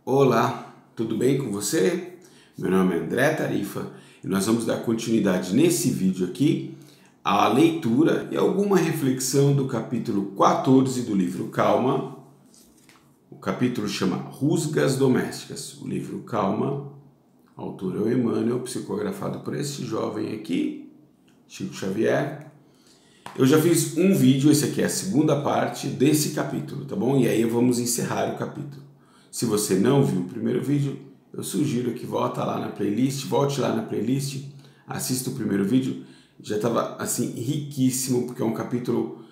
Olá, tudo bem com você? Meu nome é André Tarifa e nós vamos dar continuidade nesse vídeo aqui à leitura e alguma reflexão do capítulo 14 do livro Calma. O capítulo chama Rusgas Domésticas. O livro Calma, autor é o Emmanuel, psicografado por este jovem aqui, Chico Xavier. Eu já fiz um vídeo, esse aqui é a segunda parte desse capítulo, tá bom? E aí vamos encerrar o capítulo. Se você não viu o primeiro vídeo, eu sugiro que volte lá na playlist, assista o primeiro vídeo. Já estava assim riquíssimo, porque é um capítulo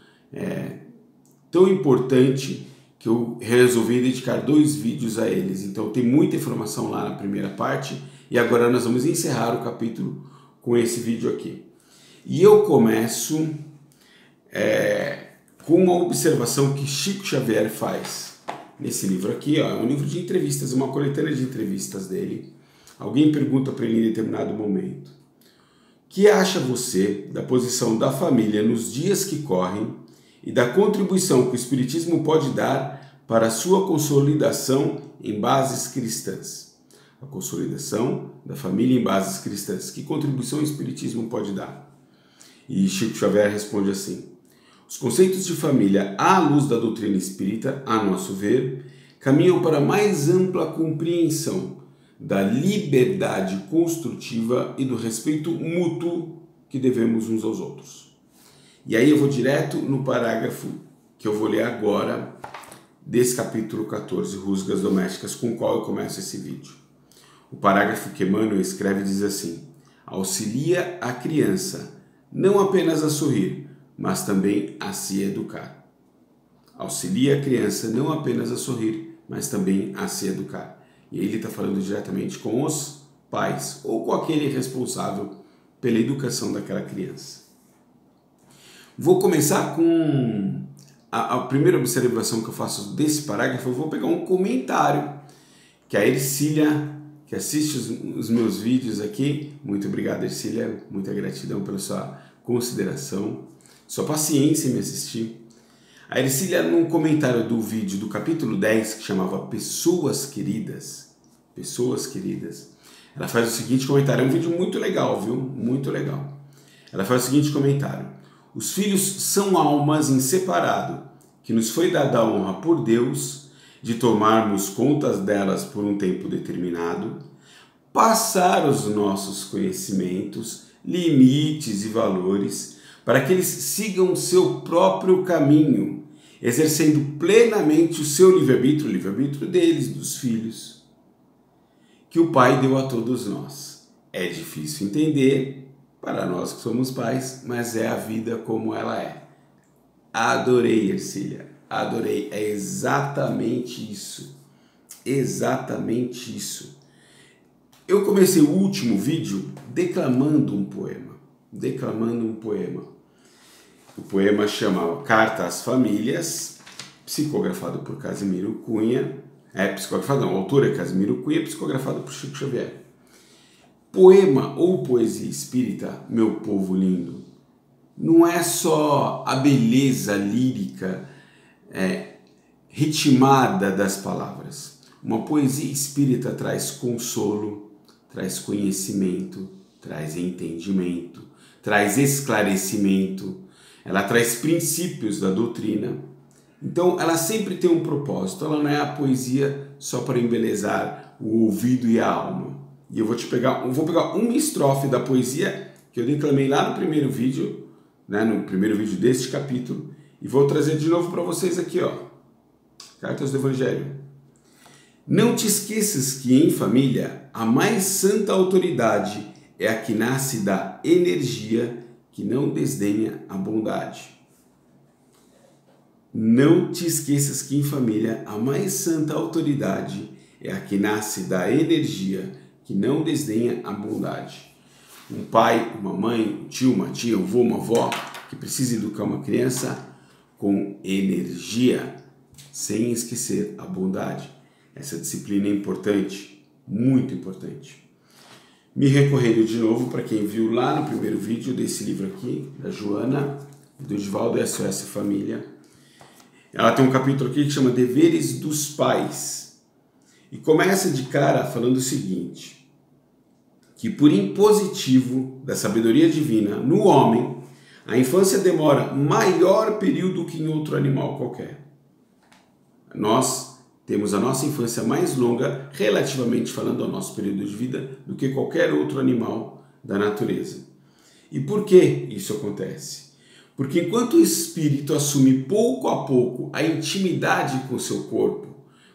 tão importante que eu resolvi dedicar 2 vídeos a eles. Então tem muita informação lá na primeira parte e agora nós vamos encerrar o capítulo com esse vídeo aqui. E eu começo com uma observação que Chico Xavier faz nesse livro aqui, ó, é um livro de entrevistas, uma coletânea de entrevistas dele. Alguém pergunta para ele em determinado momento: o que acha você da posição da família nos dias que correm e da contribuição que o Espiritismo pode dar para a sua consolidação em bases cristãs? A consolidação da família em bases cristãs. Que contribuição o Espiritismo pode dar? E Chico Xavier responde assim: os conceitos de família à luz da doutrina espírita, a nosso ver, caminham para mais ampla compreensão da liberdade construtiva e do respeito mútuo que devemos uns aos outros. E aí eu vou direto no parágrafo que eu vou ler agora desse capítulo 14, Rusgas Domésticas, com o qual eu começo esse vídeo. O parágrafo que Emmanuel escreve diz assim: auxilia a criança não apenas a sorrir, mas também a se educar. Auxilia a criança não apenas a sorrir, mas também a se educar. E aí ele está falando diretamente com os pais, ou com aquele responsável pela educação daquela criança. Vou começar com a primeira observação que eu faço desse parágrafo. Eu vou pegar um comentário que a Ercília, que assiste os meus vídeos aqui, muito obrigado, Ercília, muita gratidão pela sua consideração, sua paciência em me assistir. A Ercília, num comentário do vídeo do capítulo 10, que chamava Pessoas Queridas, ela faz o seguinte comentário, é um vídeo muito legal, viu? Muito legal. Ela faz o seguinte comentário: os filhos são almas em separado, que nos foi dada a honra por Deus de tomarmos contas delas por um tempo determinado, passar os nossos conhecimentos, limites e valores, para que eles sigam o seu próprio caminho, exercendo plenamente o seu livre-arbítrio, o livre-arbítrio deles, dos filhos, que o Pai deu a todos nós. É difícil entender para nós que somos pais, mas é a vida como ela é. Adorei, Ercília, adorei. É exatamente isso. Exatamente isso. Eu comecei o último vídeo declamando um poema. O poema chama Carta às Famílias, psicografado por Casimiro Cunha. O autor é Casimiro Cunha, psicografado por Chico Xavier. Poema ou poesia espírita, meu povo lindo, não é só a beleza lírica ritmada das palavras. Uma poesia espírita traz consolo, traz conhecimento, traz entendimento, traz esclarecimento, ela traz princípios da doutrina. Então ela sempre tem um propósito, ela não é a poesia só para embelezar o ouvido e a alma. E eu vou pegar uma estrofe da poesia que eu declamei lá no primeiro vídeo, no primeiro vídeo deste capítulo, e vou trazer de novo para vocês aqui, ó. Cartas do Evangelho. Não te esqueças que em família a mais santa autoridade é a que nasce da energia que não desdenha a bondade. Não te esqueças que em família a mais santa autoridade é a que nasce da energia que não desdenha a bondade. Um pai, uma mãe, um tio, uma tia, um avô, uma avó que precisa educar uma criança com energia, sem esquecer a bondade. Essa disciplina é importante, muito importante. Me recorrendo de novo para quem viu lá no primeiro vídeo desse livro aqui, da Joana, do Edivaldo SOS Família. Ela tem um capítulo aqui que chama Deveres dos Pais. E começa de cara falando o seguinte, que por impositivo da sabedoria divina no homem, a infância demora maior período que em outro animal qualquer. Nós temos a nossa infância mais longa, relativamente falando ao nosso período de vida, do que qualquer outro animal da natureza. E por que isso acontece? Porque enquanto o espírito assume pouco a pouco a intimidade com o seu corpo,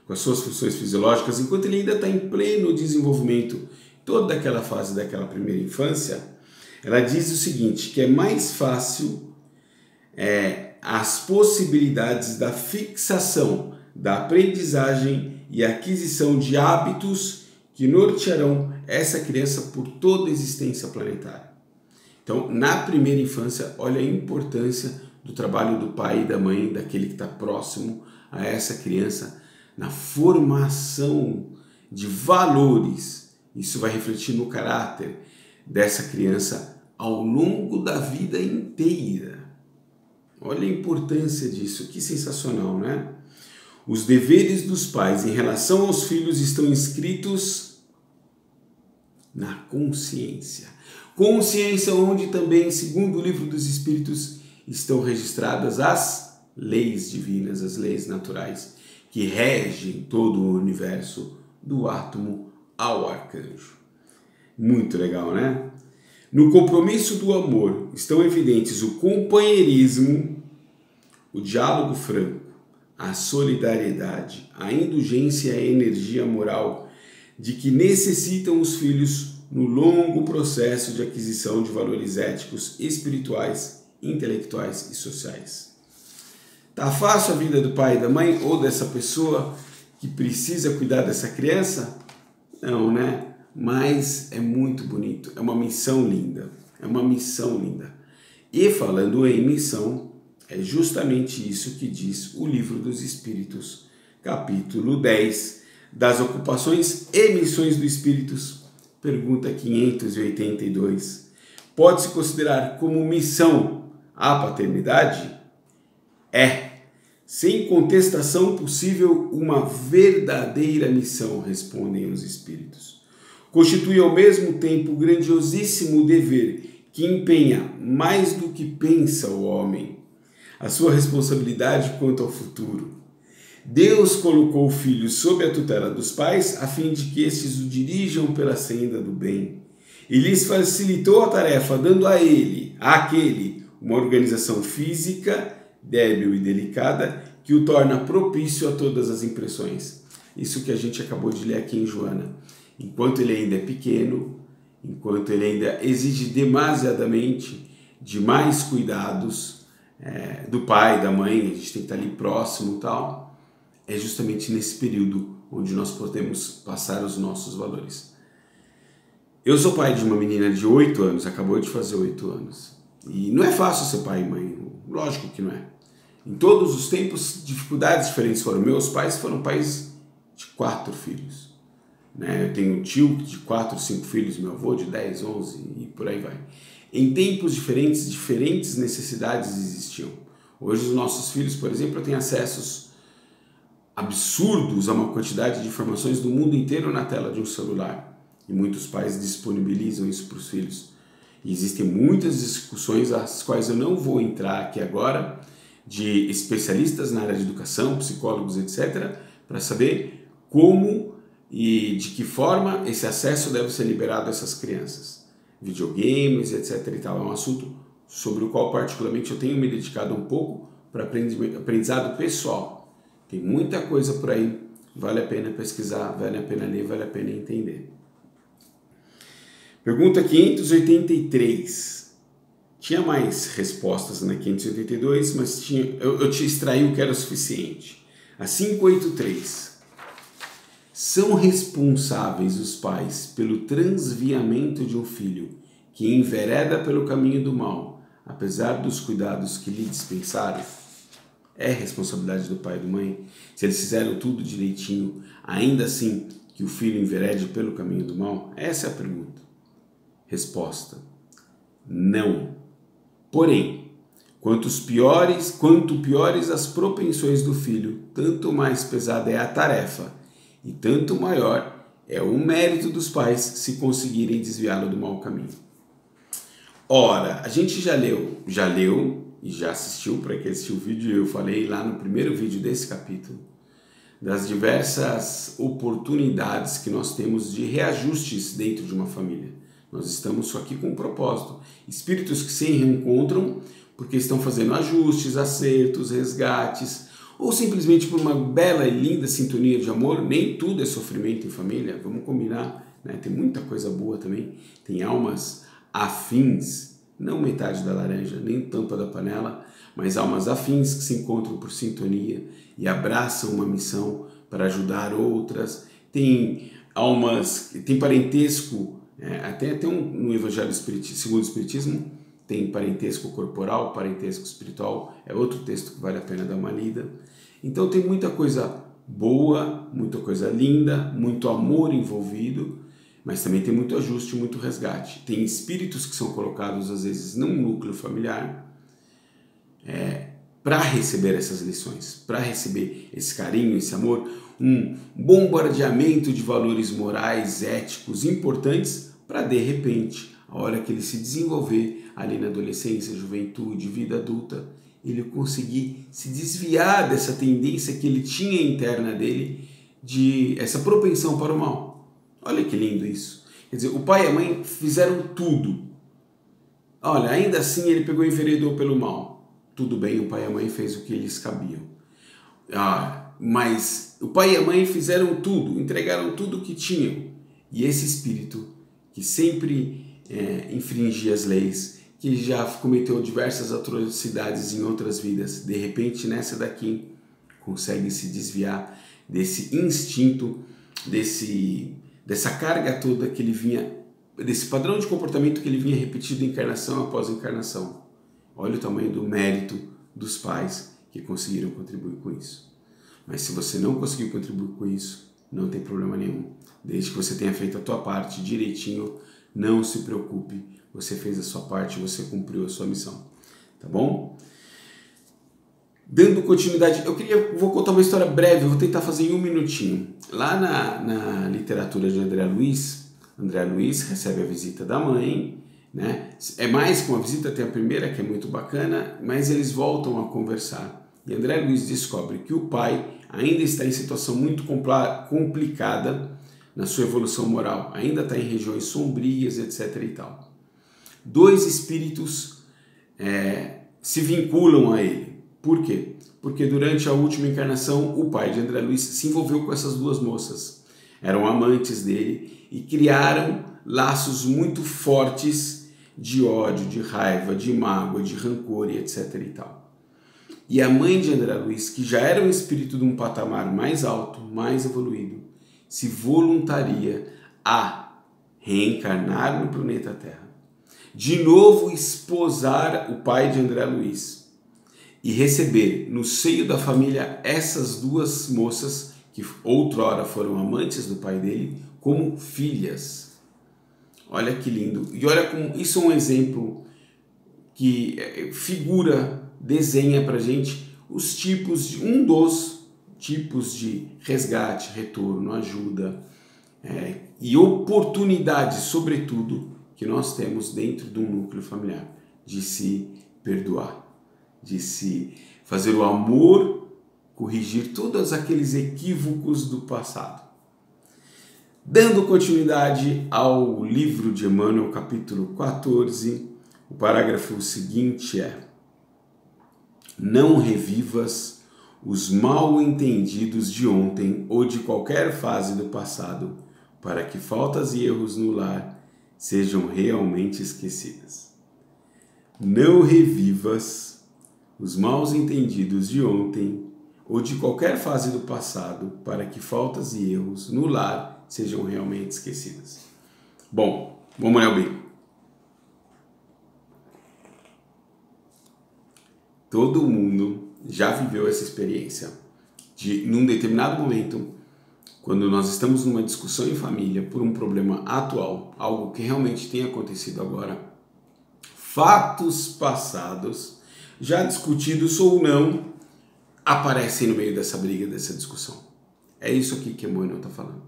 com as suas funções fisiológicas, enquanto ele ainda está em pleno desenvolvimento, toda aquela fase daquela primeira infância, ela diz o seguinte, que é mais fácil as possibilidades da fixação, da aprendizagem e aquisição de hábitos que nortearão essa criança por toda a existência planetária. Então, na primeira infância, olha a importância do trabalho do pai e da mãe, daquele que está próximo a essa criança, na formação de valores. Isso vai refletir no caráter dessa criança ao longo da vida inteira. Olha a importância disso, que sensacional, né? Os deveres dos pais em relação aos filhos estão inscritos na consciência. Consciência onde também, segundo o Livro dos Espíritos, estão registradas as leis divinas, as leis naturais, que regem todo o universo, do átomo ao arcanjo. Muito legal, né? No compromisso do amor estão evidentes o companheirismo, o diálogo franco, a solidariedade, a indulgência e a energia moral de que necessitam os filhos no longo processo de aquisição de valores éticos, espirituais, intelectuais e sociais. Tá fácil a vida do pai e da mãe ou dessa pessoa que precisa cuidar dessa criança? Não, né? Mas é muito bonito, é uma missão linda, é uma missão linda. E falando em missão, é justamente isso que diz o Livro dos Espíritos, capítulo 10, das ocupações e missões dos espíritos, pergunta 582. Pode-se considerar como missão a paternidade? É, sem contestação possível, uma verdadeira missão, respondem os espíritos. Constitui ao mesmo tempo o grandiosíssimo dever que empenha mais do que pensa o homem, a sua responsabilidade quanto ao futuro. Deus colocou o filho sob a tutela dos pais a fim de que estes o dirijam pela senda do bem. E lhes facilitou a tarefa, dando a ele, àquele, uma organização física, débil e delicada, que o torna propício a todas as impressões. Isso que a gente acabou de ler aqui em Joana. Enquanto ele ainda é pequeno, enquanto ele ainda exige demasiadamente de mais cuidados do pai, da mãe, a gente tem que estar ali próximo e tal, é justamente nesse período onde nós podemos passar os nossos valores. Eu sou pai de uma menina de 8 anos, acabou de fazer 8 anos. E não é fácil ser pai e mãe, lógico que não é. Em todos os tempos, dificuldades diferentes foram. Meus pais foram pais de 4 filhos. Eu tenho um tio de 4, 5 filhos, meu avô de 10, 11 e por aí vai. Em tempos diferentes, diferentes necessidades existiam. Hoje os nossos filhos, por exemplo, têm acessos absurdos a uma quantidade de informações do mundo inteiro na tela de um celular. E muitos pais disponibilizam isso para os filhos. E existem muitas discussões, as quais eu não vou entrar aqui agora, de especialistas na área de educação, psicólogos, etc., para saber como e de que forma esse acesso deve ser liberado a essas crianças. Videogames, etc. e tal. É um assunto sobre o qual particularmente eu tenho me dedicado um pouco para aprendizado pessoal. Tem muita coisa por aí, vale a pena pesquisar, vale a pena ler, vale a pena entender. Pergunta 583. Tinha mais respostas na 582, mas eu te extraí o que era o suficiente. A 583. São responsáveis os pais pelo transviamento de um filho que envereda pelo caminho do mal, apesar dos cuidados que lhe dispensaram? É responsabilidade do pai e da mãe? Se eles fizeram tudo direitinho, ainda assim que o filho enverede pelo caminho do mal? Essa é a pergunta. Resposta: não. Porém, quanto piores as propensões do filho, tanto mais pesada é a tarefa, e tanto maior é o mérito dos pais se conseguirem desviá-lo do mau caminho. Ora, a gente já leu e já assistiu, para quem assistiu o vídeo, eu falei lá no primeiro vídeo desse capítulo, das diversas oportunidades que nós temos de reajustes dentro de uma família. Nós estamos só aqui com um propósito. Espíritos que se reencontram porque estão fazendo ajustes, acertos, resgates, ou simplesmente por uma bela e linda sintonia de amor. Nem tudo é sofrimento em família, vamos combinar, né? Tem muita coisa boa também. Tem almas afins, não metade da laranja, nem tampa da panela, mas almas afins que se encontram por sintonia e abraçam uma missão para ajudar outras. Tem almas, tem parentesco, até no Evangelho segundo o Espiritismo, tem parentesco corporal, parentesco espiritual, é outro texto que vale a pena dar uma lida. Então tem muita coisa boa, muita coisa linda, muito amor envolvido, mas também tem muito ajuste, muito resgate. Tem espíritos que são colocados às vezes num núcleo familiar para receber essas lições, para receber esse carinho, esse amor, um bombardeamento de valores morais, éticos importantes para de repente, a hora que ele se desenvolver ali na adolescência, juventude, vida adulta, ele conseguir se desviar dessa tendência que ele tinha interna dele, de essa propensão para o mal. Olha que lindo isso. Quer dizer, o pai e a mãe fizeram tudo. Olha, ainda assim ele pegou e enveredou pelo mal. Tudo bem, o pai e a mãe fez o que eles cabiam. Mas o pai e a mãe fizeram tudo, entregaram tudo o que tinham. E esse espírito que sempre infringia as leis, que já cometeu diversas atrocidades em outras vidas, de repente nessa daqui consegue se desviar desse instinto, dessa carga toda que ele vinha, desse padrão de comportamento que ele vinha repetido encarnação após encarnação. Olha o tamanho do mérito dos pais que conseguiram contribuir com isso. Mas se você não conseguiu contribuir com isso, não tem problema nenhum. Desde que você tenha feito a tua parte direitinho, não se preocupe. Você fez a sua parte, você cumpriu a sua missão. Tá bom? Dando continuidade, vou contar uma história breve, vou tentar fazer em um minutinho. Lá na literatura de André Luiz recebe a visita da mãe, né? É mais que uma visita, tem a primeira que é muito bacana, mas eles voltam a conversar. E André Luiz descobre que o pai ainda está em situação muito complicada na sua evolução moral, ainda está em regiões sombrias, etc. e tal. Dois espíritos se vinculam a ele. Por quê? Porque durante a última encarnação, o pai de André Luiz se envolveu com essas duas moças. Eram amantes dele e criaram laços muito fortes de ódio, de raiva, de mágoa, de rancor e etc. e tal. E a mãe de André Luiz, que já era um espírito de um patamar mais alto, mais evoluído, se voluntaria a reencarnar no planeta Terra, de novo esposar o pai de André Luiz e receber no seio da família essas duas moças que outrora foram amantes do pai dele como filhas. Olha que lindo. E olha como isso é um exemplo que desenha pra gente os tipos um dos tipos de resgate, retorno, ajuda e oportunidade, sobretudo, que nós temos dentro de um núcleo familiar, de se perdoar, de se fazer o amor corrigir todos aqueles equívocos do passado. Dando continuidade ao livro de Emmanuel, capítulo 14, o parágrafo seguinte é: não revivas os mal entendidos de ontem ou de qualquer fase do passado, para que faltas e erros no lar sejam realmente esquecidas. Não revivas os mal entendidos de ontem ou de qualquer fase do passado, para que faltas e erros no lar sejam realmente esquecidas. Bom, vamos olhar bem. Todo mundo já viveu essa experiência de, num determinado momento, quando nós estamos numa discussão em família por um problema atual, algo que realmente tem acontecido agora, fatos passados, já discutidos ou não, aparecem no meio dessa briga, dessa discussão. É isso aqui que Emmanuel está falando.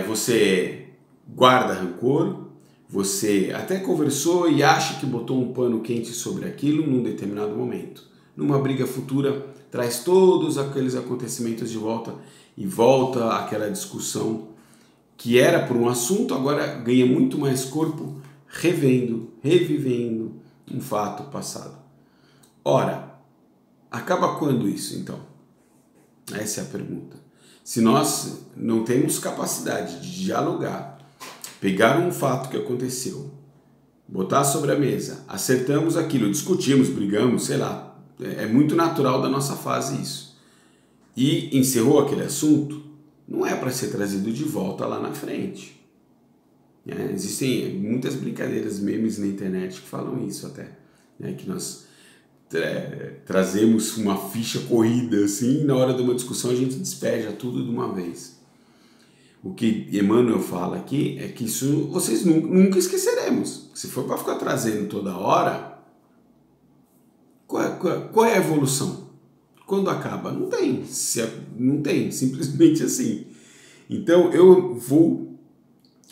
Você guarda rancor, você até conversou e acha que botou um pano quente sobre aquilo num determinado momento. Numa briga futura, traz todos aqueles acontecimentos de volta e volta àquela discussão que era por um assunto, agora ganha muito mais corpo revivendo um fato passado. Ora, acaba quando isso então? Essa é a pergunta. Se nós não temos capacidade de dialogar, pegar um fato que aconteceu, botar sobre a mesa, acertamos aquilo, discutimos, brigamos, sei lá, é muito natural da nossa fase isso. E encerrou aquele assunto, não é para ser trazido de volta lá na frente. Existem muitas brincadeiras, memes na internet que falam isso até, que nós trazemos uma ficha corrida assim, e na hora de uma discussão a gente despeja tudo de uma vez. O que Emmanuel fala aqui é que isso vocês nunca esqueceremos. Se for para ficar trazendo toda hora, qual é a evolução? Quando acaba? Não tem. Não tem, simplesmente assim. Então eu vou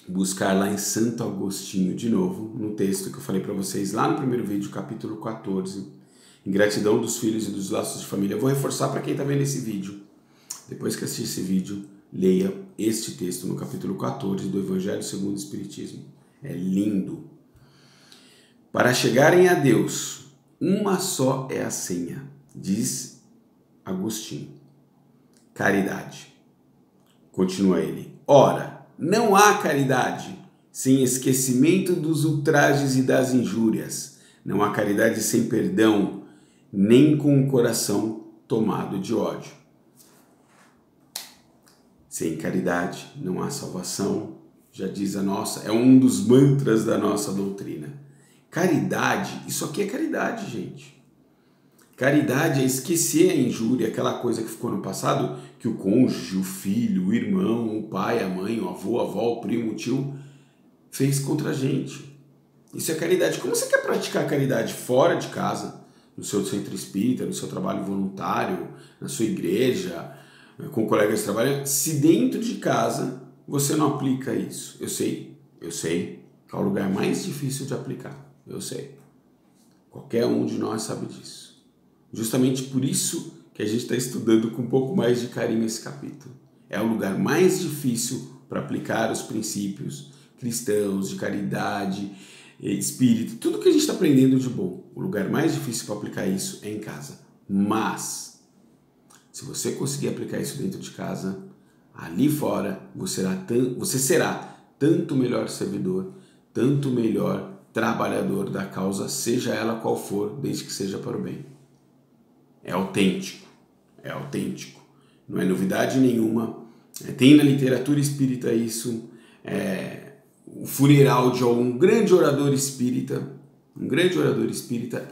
buscar lá em Santo Agostinho de novo, no texto que eu falei para vocês lá no primeiro vídeo, capítulo 14, Ingratidão dos filhos e dos laços de família. Eu vou reforçar para quem está vendo esse vídeo. Depois que assistir esse vídeo, leia este texto no capítulo 14 do Evangelho segundo o Espiritismo. É lindo. Para chegarem a Deus, uma só é a senha, diz Agostinho. Caridade. Continua ele. Ora, não há caridade sem esquecimento dos ultrajes e das injúrias. Não há caridade sem perdão, nem com o coração tomado de ódio. Sem caridade não há salvação, já diz a nossa, é um dos mantras da nossa doutrina. Caridade, isso aqui é caridade, gente. Caridade é esquecer a injúria, aquela coisa que ficou no passado, que o cônjuge, o filho, o irmão, o pai, a mãe, o avô, a avó, o primo, o tio, fez contra a gente. Isso é caridade. Como você quer praticar caridade fora de casa, no seu centro espírita, no seu trabalho voluntário, na sua igreja, com colegas de trabalho, se dentro de casa você não aplica isso? Eu sei que é o lugar mais difícil de aplicar. Eu sei. Qualquer um de nós sabe disso. Justamente por isso que a gente está estudando com um pouco mais de carinho esse capítulo. É o lugar mais difícil para aplicar os princípios cristãos, de caridade, espírito, tudo que a gente está aprendendo de bom. O lugar mais difícil para aplicar isso é em casa. Mas, se você conseguir aplicar isso dentro de casa, ali fora você será tanto melhor servidor, tanto melhor trabalhador da causa, seja ela qual for, desde que seja para o bem. É autêntico, não é novidade nenhuma. Tem na literatura espírita isso, o funeral de um grande orador espírita,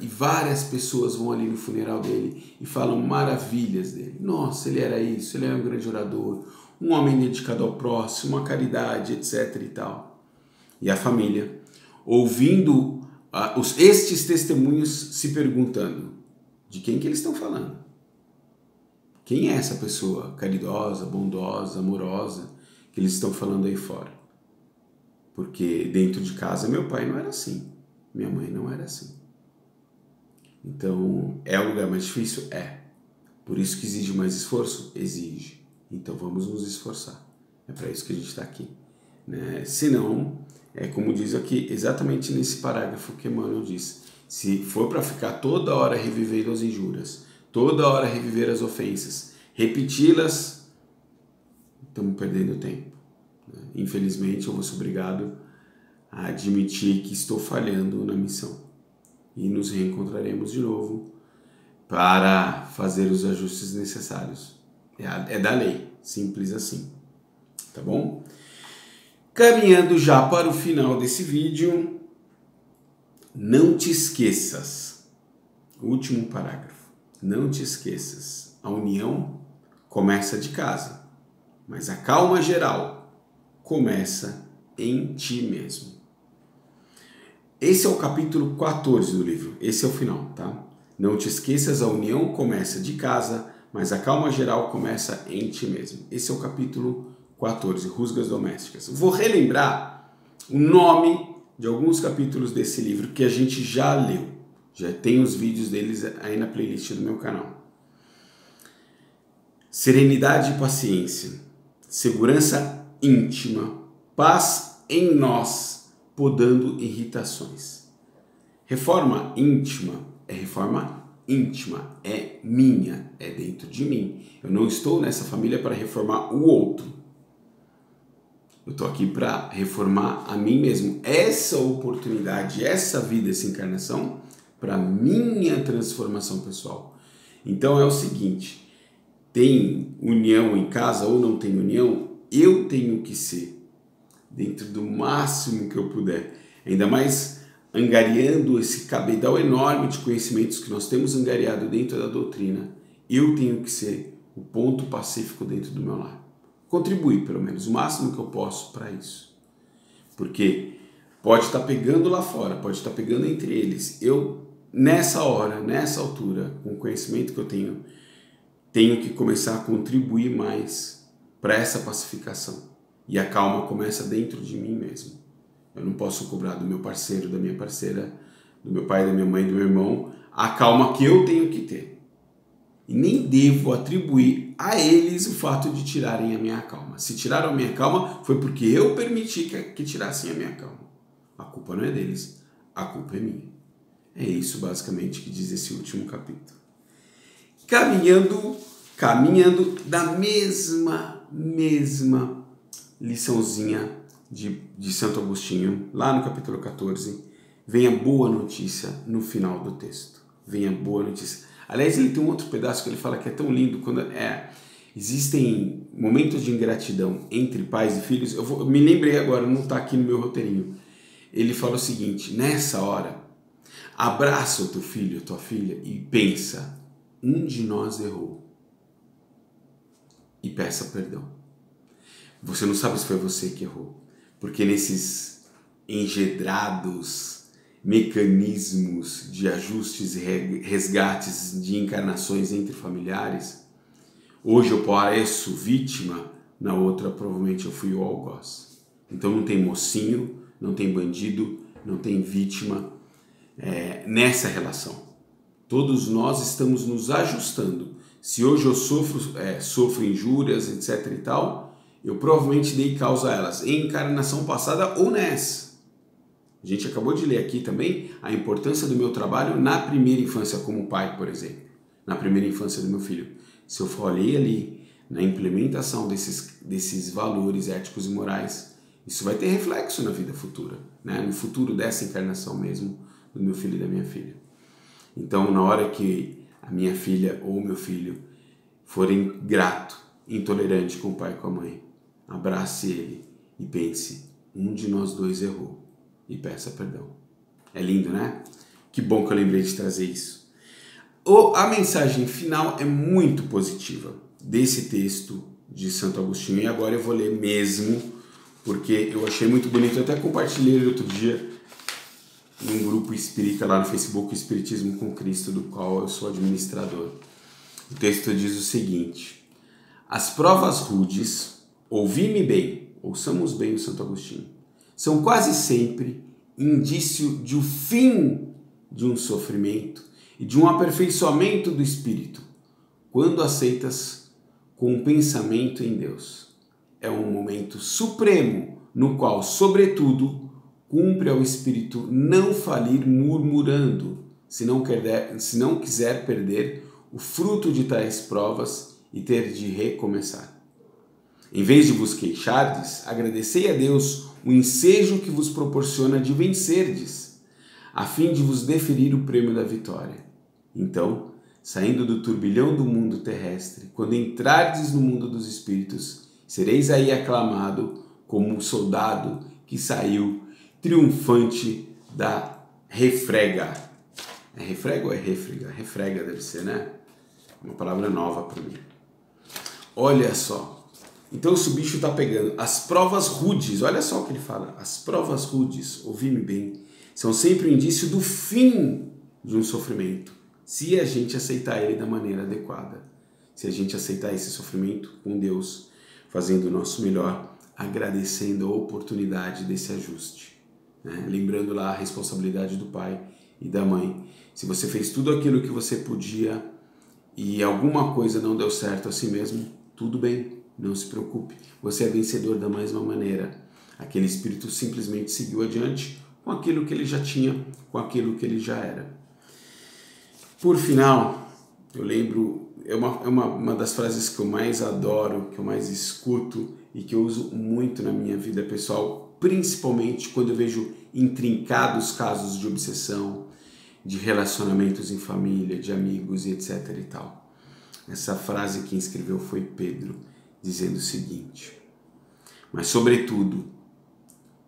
e várias pessoas vão ali no funeral dele e falam maravilhas dele. Nossa, ele era isso, ele era um grande orador, um homem dedicado ao próximo, a caridade, etc. e tal. E a família, ouvindo estes testemunhos, se perguntando de quem que eles estão falando. Quem é essa pessoa caridosa, bondosa, amorosa que eles estão falando aí fora? Porque dentro de casa meu pai não era assim, minha mãe não era assim. Então, é o lugar mais difícil? É. Por isso que exige mais esforço? Exige. Então vamos nos esforçar. É para isso que a gente está aqui. Senão, é como diz aqui, exatamente nesse parágrafo que Emmanuel diz, se for para ficar toda hora revivendo as injúrias, toda hora reviver as ofensas, repeti-las, estamos perdendo tempo. Infelizmente, eu vou ser obrigado a admitir que estou falhando na missão. E nos reencontraremos de novo para fazer os ajustes necessários. É da lei, simples assim. Tá bom? Caminhando já para o final desse vídeo, não te esqueças, último parágrafo, não te esqueças, a união começa de casa, mas a calma geral começa em ti mesmo. Esse é o capítulo 14 do livro, esse é o final, tá? Não te esqueças, a união começa de casa, mas a calma geral começa em ti mesmo. Esse é o capítulo 14, Rusgas Domésticas. Vou relembrar o nome de alguns capítulos desse livro que a gente já leu. Já tem os vídeos deles aí na playlist do meu canal. Serenidade e paciência, segurança íntima, paz em nós, podando irritações. Reforma íntima é reforma íntima, é minha, é dentro de mim. Eu não estou nessa família para reformar o outro. Eu estou aqui para reformar a mim mesmo. Essa oportunidade, essa vida, essa encarnação, para minha transformação pessoal. Então é o seguinte, tem união em casa ou não tem união, eu tenho que ser, dentro do máximo que eu puder, ainda mais angariando esse cabedal enorme de conhecimentos que nós temos angariado dentro da doutrina, eu tenho que ser o ponto pacífico dentro do meu lar. Contribuir, pelo menos, o máximo que eu posso para isso. Porque pode estar pegando lá fora, pode estar pegando entre eles. Eu, nessa hora, nessa altura, com o conhecimento que eu tenho que começar a contribuir mais para essa pacificação. E a calma começa dentro de mim mesmo. Eu não posso cobrar do meu parceiro, da minha parceira, do meu pai, da minha mãe, do meu irmão, a calma que eu tenho que ter. E nem devo atribuir a eles o fato de tirarem a minha calma. Se tiraram a minha calma, foi porque eu permiti que tirassem a minha calma. A culpa não é deles, a culpa é minha. É isso basicamente que diz esse último capítulo. Caminhando da mesma liçãozinha de Santo Agostinho, lá no capítulo 14, vem a boa notícia no final do texto. Vem a boa notícia. Aliás, ele tem um outro pedaço que ele fala que é tão lindo, quando existem momentos de ingratidão entre pais e filhos. Eu me lembrei agora, não está aqui no meu roteirinho. Ele fala o seguinte, nessa hora, abraça o teu filho, a tua filha e pensa, um de nós errou. E peça perdão. Você não sabe se foi você que errou. Porque nesses engedrados mecanismos de ajustes e resgates de encarnações entre familiares, hoje eu pareço vítima, na outra provavelmente eu fui o algoz. Então não tem mocinho, não tem bandido, não tem vítima nessa relação. Todos nós estamos nos ajustando. Se hoje eu sofro injúrias, etc. e tal, eu provavelmente dei causa a elas em encarnação passada ou nessa. A gente acabou de ler aqui também a importância do meu trabalho na primeira infância como pai, por exemplo. Na primeira infância do meu filho. Se eu falhei ali na implementação desses valores éticos e morais, isso vai ter reflexo na vida futura, né? No futuro dessa encarnação mesmo do meu filho e da minha filha. Então, na hora que a minha filha ou o meu filho forem ingrato, intolerante com o pai e com a mãe, abrace ele e pense, um de nós dois errou e peça perdão. É lindo, né? Que bom que eu lembrei de trazer isso. A mensagem final é muito positiva desse texto de Santo Agostinho e agora eu vou ler mesmo, porque eu achei muito bonito. Eu até compartilhei ele outro dia num grupo espírita lá no Facebook, Espiritismo com Cristo, do qual eu sou administrador. O texto diz o seguinte, as provas rudes, ouvi-me bem, ouçamos bem o Santo Agostinho, são quase sempre indício de um fim de um sofrimento e de um aperfeiçoamento do espírito, quando aceitas com um pensamento em Deus. É um momento supremo no qual, sobretudo, cumpre ao espírito não falir murmurando, se não quiser perder o fruto de tais provas e ter de recomeçar. Em vez de vos queixardes, agradecei a Deus o ensejo que vos proporciona de vencerdes, a fim de vos deferir o prêmio da vitória. Então, saindo do turbilhão do mundo terrestre, quando entrardes no mundo dos espíritos, sereis aí aclamado como um soldado que saiu triunfante da refrega. É refrega ou é refrega? Refrega deve ser, né? Uma palavra nova para mim. Olha só. Então se o bicho está pegando as provas rudes, olha só o que ele fala. As provas rudes, ouvi-me bem, são sempre um indício do fim de um sofrimento, se a gente aceitar ele da maneira adequada. se a gente aceitar esse sofrimento com Deus, fazendo o nosso melhor, agradecendo a oportunidade desse ajuste, né? Lembrando lá a responsabilidade do pai e da mãe. Se você fez tudo aquilo que você podia e alguma coisa não deu certo assim mesmo, tudo bem, não se preocupe. Você é vencedor da mesma maneira. Aquele espírito simplesmente seguiu adiante com aquilo que ele já tinha, com aquilo que ele já era. Por final, eu lembro, é uma das frases que eu mais adoro, que eu mais escuto e que eu uso muito na minha vida pessoal, principalmente quando eu vejo intrincados casos de obsessão, de relacionamentos em família, de amigos e etc e tal. Essa frase quem escreveu foi Pedro, dizendo o seguinte: mas sobretudo,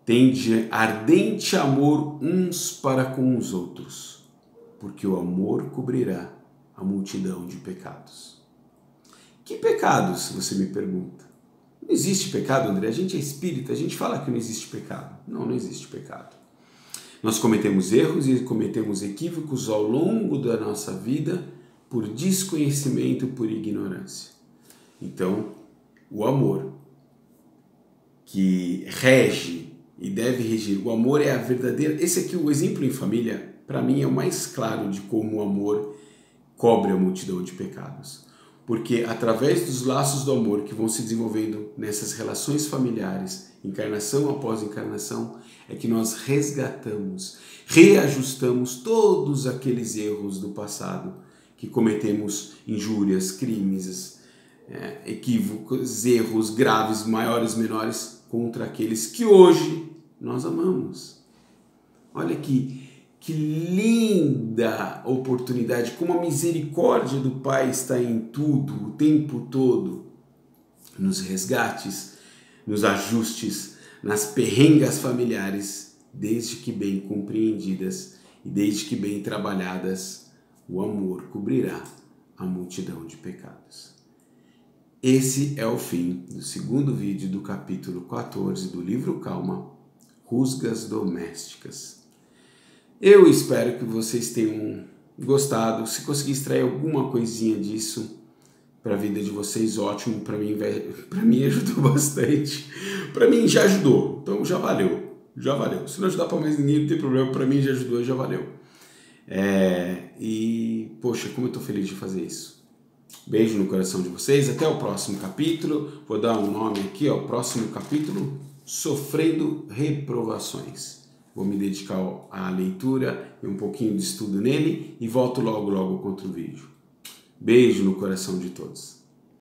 tende ardente amor uns para com os outros, porque o amor cobrirá a multidão de pecados. Que pecados, você me pergunta? Não existe pecado, André? A gente é espírita, a gente fala que não existe pecado. Não, não existe pecado. Nós cometemos erros e cometemos equívocos ao longo da nossa vida por desconhecimento, por ignorância. Então, o amor que rege e deve regir, o amor é a verdadeira... Esse aqui, o exemplo em família, para mim é o mais claro de como o amor cobre a multidão de pecados. Porque através dos laços do amor que vão se desenvolvendo nessas relações familiares, encarnação após encarnação, é que nós resgatamos, reajustamos todos aqueles erros do passado que cometemos, injúrias, crimes, equívocos, erros graves, maiores, menores, contra aqueles que hoje nós amamos. Olha que linda oportunidade, como a misericórdia do Pai está em tudo, o tempo todo, nos resgates, nos ajustes, nas perrengas familiares, desde que bem compreendidas e desde que bem trabalhadas, o amor cobrirá a multidão de pecados. Esse é o fim do segundo vídeo do capítulo 14 do livro Calma, Rusgas Domésticas. Eu espero que vocês tenham gostado. Se conseguir extrair alguma coisinha disso para a vida de vocês, ótimo. Para mim ajudou bastante. Para mim já ajudou, então já valeu. Já valeu. Se não ajudar para mais ninguém, não tem problema. Para mim já ajudou, já valeu. E, poxa, como eu estou feliz de fazer isso. Beijo no coração de vocês. Até o próximo capítulo. Vou dar um nome aqui, ó. Próximo capítulo, Sofrendo Reprovações. Vou me dedicar à leitura e um pouquinho de estudo nele e volto logo com outro vídeo. Beijo no coração de todos.